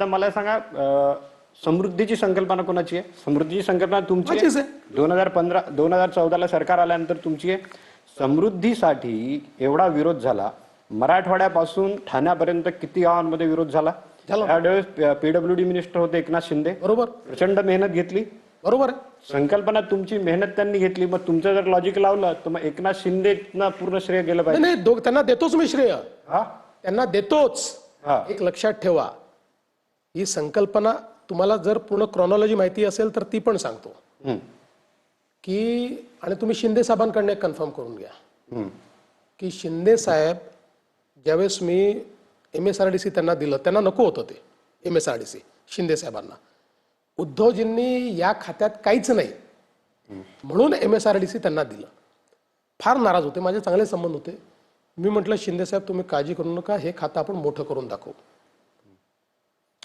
तर मला सांगा समृद्धीची संकल्पना कोणाची आहे? समृद्धीची संकल्पना तुमची माझीच आहे. आहे. 2014 सरकार आल्यानंतर तुमची आहे. समृद्धीसाठी एवढा विरोध झाला. मराठवाड्यापासून ठाण्यापर्यंत किती गावांमध्ये विरोध झाला. त्यावेळेस पीडब्ल्यूडी मिनिस्टर होते एकनाथ शिंदे. बरोबर, प्रचंड मेहनत घेतली. बरोबर आहे. संकल्पना तुमची, मेहनत त्यांनी घेतली. मग तुमचं जर लॉजिक लावलं तर मग एकनाथ शिंदेना पूर्ण श्रेय गेलं पाहिजे. नाही नाही, त्यांना देतोच मी श्रेय, हा त्यांना देतोच. हा एक लक्षात ठेवा, ही संकल्पना तुम्हाला जर पूर्ण क्रॉनॉलॉजी माहिती असेल तर ती पण सांगतो हम्म, की, आणि तुम्ही शिंदे साहेबांकडनं कन्फर्म करून घ्या हम्म, की शिंदे साहेब ज्यावेळेस मी MSRDC त्यांना दिलं, त्यांना नको होतं ते MSRDC शिंदे साहेबांना. उद्धवजींनी या खात्यात काहीच नाही म्हणून MSRDC त्यांना दिलं. फार नाराज होते, माझे चांगले संबंध होते. मी म्हटलं शिंदे साहेब तुम्ही काळजी करू नका, हे खातं आपण मोठं करून दाखवू.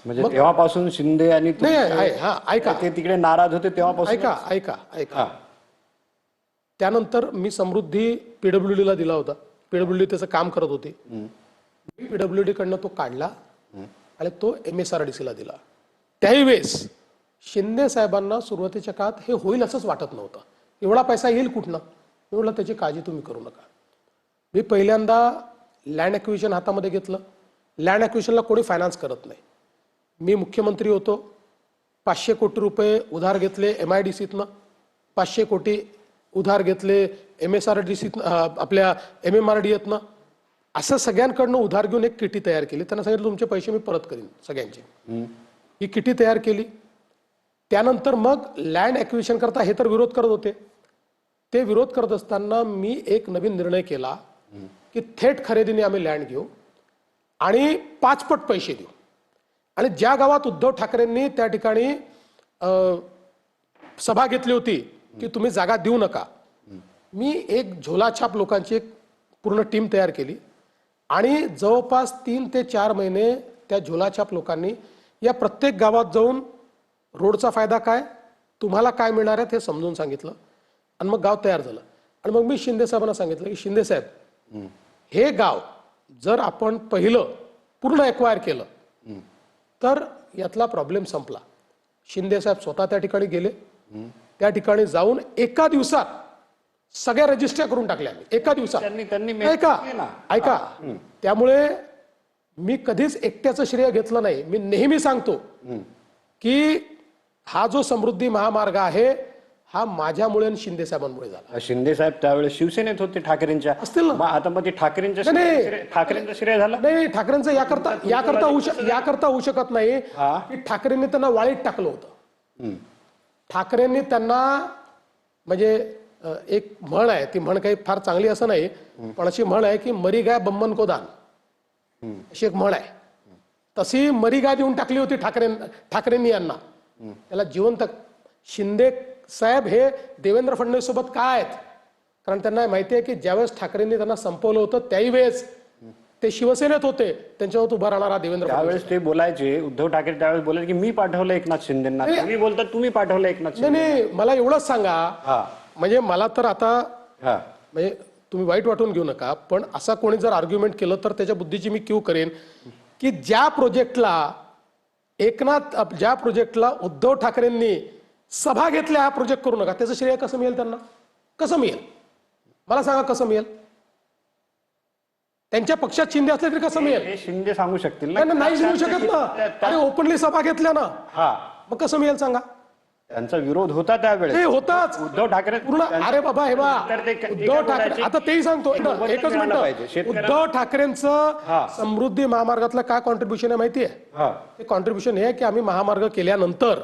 म्हणजे तेव्हापासून शिंदे आणि नाही, हा ऐका, ते तिकडे नाराज होते तेव्हापासून. ऐका ऐका ऐका हा त्यानंतर मी समृद्धी PWDला दिला होता. PWD त्याचं काम करत होती. मी PWD कडनं तो काढला आणि तो MSRDCला दिला. त्यावेळेस शिंदे साहेबांना सुरुवातीच्या काळात हे होईल असंच वाटत नव्हतं. एवढा पैसा येईल कुठनं? मी म्हटलं त्याची काळजी तुम्ही करू नका. मी पहिल्यांदा लँड ॲक्विजिशन हातामध्ये घेतलं. लँड ॲक्विजिशनला कोणी फायनान्स करत नाही. मी मुख्यमंत्री होतो, 500 कोटी रुपये उधार घेतले MIDCतनं, 500 कोटी उधार घेतले MSRDCतनं, आपल्या MMRDAतनं. असं सगळ्यांकडनं उधार घेऊन एक किटी तयार केली. त्यांना सांगितलं तुमचे पैसे मी परत करीन सगळ्यांचे. ही किटी तयार केली. त्यानंतर मग लँड ॲक्विजिशन करता हे तर विरोध करत होते. ते विरोध करत असताना मी एक नवीन निर्णय केला की थेट खरेदीने आम्ही लँड घेऊ आणि 5 पट पैसे देऊ. आणि ज्या गावात उद्धव ठाकरेंनी त्या ठिकाणी सभा घेतली होती की तुम्ही जागा देऊ नका, मी एक झोलाछाप लोकांची एक पूर्ण टीम तयार केली आणि जवळपास 3 ते 4 महिने त्या झोलाछाप लोकांनी या प्रत्येक गावात जाऊन रोडचा फायदा काय, तुम्हाला काय मिळणार आहे ते समजून सांगितलं आणि मग गाव तयार झालं. आणि मग मी शिंदे साहेबांना सांगितलं की शिंदे साहेब, हे गाव जर आपण पहिलं पूर्ण एक्वायर केलं तर यातला प्रॉब्लेम संपला. शिंदे साहेब स्वतः त्या ठिकाणी गेले. त्या ठिकाणी जाऊन एका दिवसात सगळ्या रजिस्ट्र्या करून टाकल्या. एका दिवसात. ऐका, त्यामुळे मी कधीच एकट्याचं श्रेय घेतलं नाही. मी नेहमी सांगतो की हा जो समृद्धी महामार्ग आहे हा माझ्यामुळे आणि शिंदे साहेबांमुळे झाला. शिंदे साहेब त्यावेळेस शिवसेनेत होते ठाकरेंच्या. असतील ना. आता मग ते ठाकरेंचं श्रेय झालं. नाही, ठाकरेंचं याकरता होऊ शकत नाही की ठाकरेंनी त्यांना वाळीत टाकलं होतं. ठाकरेंनी त्यांना, म्हणजे एक म्हण आहे, ती म्हण काही फार चांगली असं नाही, पण अशी म्हण आहे की मरी गाय बम्मन को दान, अशी एक म्हण आहे. तशी मरी गाय देऊन टाकली होती ठाकरेंनी यांना. त्याला जिवंत. शिंदे साहेब हे देवेंद्र फडणवीस सोबत काय आहेत? कारण त्यांना माहिती आहे की ज्यावेळेस ठाकरेंनी त्यांना संपवलं होतं त्याही वेळेस ते शिवसेनेत होते, त्यांच्यावर उभा राहणारा देवेंद्र फडणवीस. त्यावेळेस ते बोलायचे, उद्धव ठाकरे त्यावेळेस बोलायचे की मी पाठवलं एकनाथ शिंदेना. तुम्ही बोलतात तुम्ही पाठवलं एकनाथ शिंदे. नाही, मला एवढंच सांगा, म्हणजे मला तर आता, म्हणजे तुम्ही वाईट वाटून घेऊ नका, पण असा कोणी जर आर्ग्युमेंट केलं तर त्याच्या बुद्धीची मी क्यू करेन की ज्या प्रोजेक्टला उद्धव ठाकरेंनी सभा घेतल्या, हा प्रोजेक्ट करू नका, त्याचं श्रेय कसं मिळेल त्यांना? कसं मिळेल? मला सांगा कसं मिळेल? त्यांच्या पक्षात शिंदे असले तरी कसं मिळेल? हे शिंदे सांगू शकतील नाही मिळू शकत ना. आणि ओपनली सभा घेतल्या ना, मग कसं मिळेल सांगा? त्यांचा विरोध होता त्यावेळेस. ते होताच. उद्धव ठाकरे पूर्ण, अरे बाबा, हे बा उद्धव ठाकरे, आता तेही सांगतो एकच मिनिट. उद्धव ठाकरेंचं समृद्धी महामार्गातलं काय कॉन्ट्रीब्युशन आहे माहिती आहे? ते कॉन्ट्रीब्युशन हे आहे की आम्ही महामार्ग केल्यानंतर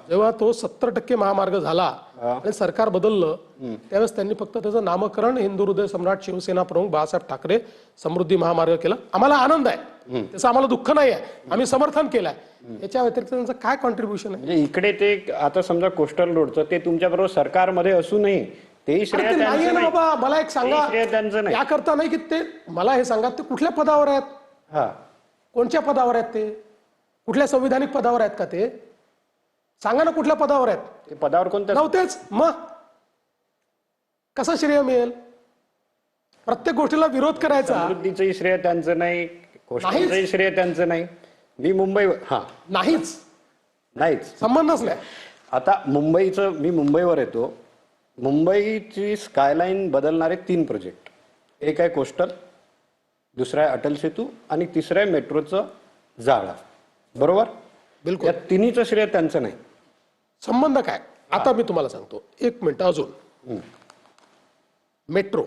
जेव्हा तो 70% महामार्ग झाला आणि सरकार बदललं, त्यावेळेस त्यांनी फक्त त्याचं नामकरण हिंदू हृदय सम्राट शिवसेना प्रमुख बाळासाहेब ठाकरे समृद्धी महामार्ग केलं. आम्हाला आनंद आहे, त्याचं आम्हाला दुःख नाही आहे, आम्ही समर्थन केलंय. याच्या व्यतिरिक्त त्यांचं काय कॉन्ट्रीब्युशन आहे? म्हणजे इकडे ते आता समजा कोस्टल रोडचं ते तुमच्या बरोबर सरकारमध्ये असूनही तेही श्रेय नाही ना बाबा. मला एक सांगा, त्यांचं नाही. याकरता नाही की ते, मला हे सांगा ते कुठल्या पदावर आहेत? कोणत्या पदावर आहेत ते? कुठल्या संविधानिक पदावर आहेत का ते? सांगा ना कुठल्या पदावर आहेत ते? पदावर कोणत्या नव्हतेच. मग कसं श्रेय मिळेल? प्रत्येक गोष्टीला विरोध करायचा. समृद्धीचंही श्रेय त्यांचं नाही, कोस्टलचंही श्रेय त्यांचं नाही. मी मुंबई हा नाहीच, नाहीच. संबंधच नाही. आता मी मुंबईवर येतो. मुंबईची स्कायलाईन बदलणारे 3 प्रोजेक्ट. एक आहे कोस्टल, दुसरा आहे अटल सेतू आणि तिसरं आहे मेट्रोचं जाळं. बरोबर? बिलकुल. या तिन्हीचं श्रेय त्यांचं नाही. संबंध काय? आता मी तुम्हाला सांगतो, 1 मिनिट अजून. मेट्रो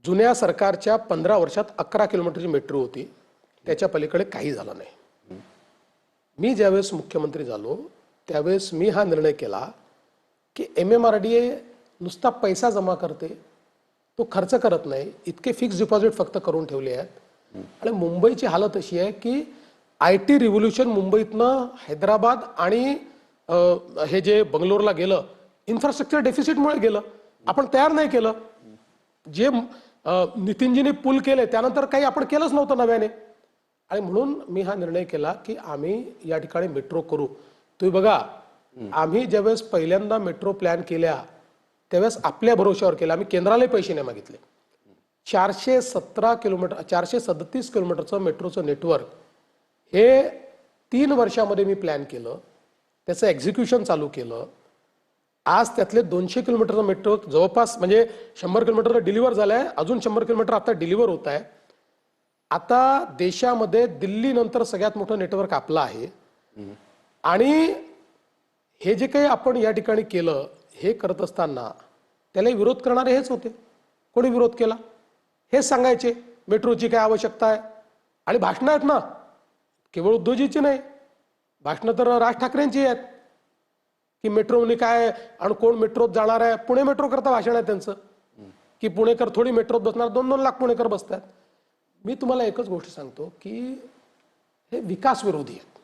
जुन्या सरकारच्या 15 वर्षात 11 किलोमीटरची मेट्रो होती, त्याच्या पलीकडे काही झालं नाही. मी ज्यावेळेस मुख्यमंत्री झालो त्यावेळेस मी हा निर्णय केला की MMRDA नुसता पैसा जमा करते, तो खर्च करत नाही, इतके फिक्स डिपॉझिट फक्त करून ठेवले आहेत. आणि मुंबईची हालत अशी आहे की IT रिव्होल्युशन मुंबईतनं हैदराबाद आणि हे जे बंगलोरला गेलं, इन्फ्रास्ट्रक्चर डेफिसिटमुळे गेलं. आपण तयार नाही केलं. जे नितीनजीने पूल केले त्यानंतर काही आपण केलंच नव्हतं नव्याने. आणि म्हणून मी हा निर्णय केला की आम्ही या ठिकाणी मेट्रो करू. तुम्ही बघा, आम्ही ज्यावेळेस पहिल्यांदा मेट्रो प्लॅन केल्या त्यावेळेस आपल्या भरोश्यावर केला. आम्ही केंद्रालाही पैसे नाही मागितले. 417 किलोमीटर 437 किलोमीटरचं मेट्रोचं नेटवर्क हे 3 वर्षामध्ये मी प्लॅन केलं, त्याचं एक्झिक्युशन चालू केलं. आज त्यातले 200 किलोमीटरचं मेट्रो जवळपास म्हणजे 100 किलोमीटर डिलिव्हर झालंय, अजून 100 किलोमीटर आता डिलिव्हर होत आहे. आता देशामध्ये दिल्लीनंतर सगळ्यात मोठं नेटवर्क आपलं आहे. आणि हे जे काही आपण या ठिकाणी केलं, हे करत असताना त्याला विरोध करणारे हेच होते. कोणी विरोध केला? हेच सांगायचे मेट्रोची काय आवश्यकता आहे. आणि भाषणं आहेत ना, केवळ उद्धवजीची नाही, भाषणं तर राज ठाकरेंची आहेत की मेट्रोने काय आणि कोण मेट्रोत जाणार आहे. पुणे मेट्रो करता भाषण आहे त्यांचं की पुणेकर थोडी मेट्रोत बसणार, 2-2 लाख पुणेकर बसतात. मी तुम्हाला एकच गोष्ट सांगतो की हे विकास विरोधी आहेत.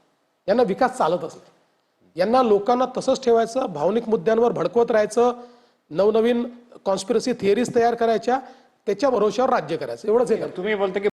यांना विकास चालतच नाही. यांना लोकांना तसंच ठेवायचं, भावनिक मुद्द्यांवर भडकवत राहायचं, नवनवीन कॉन्स्पिरसी थिअरीज तयार करायच्या, त्याच्या भरोश्यावर राज्य करायचं, एवढंच हे. तुम्ही बोलता की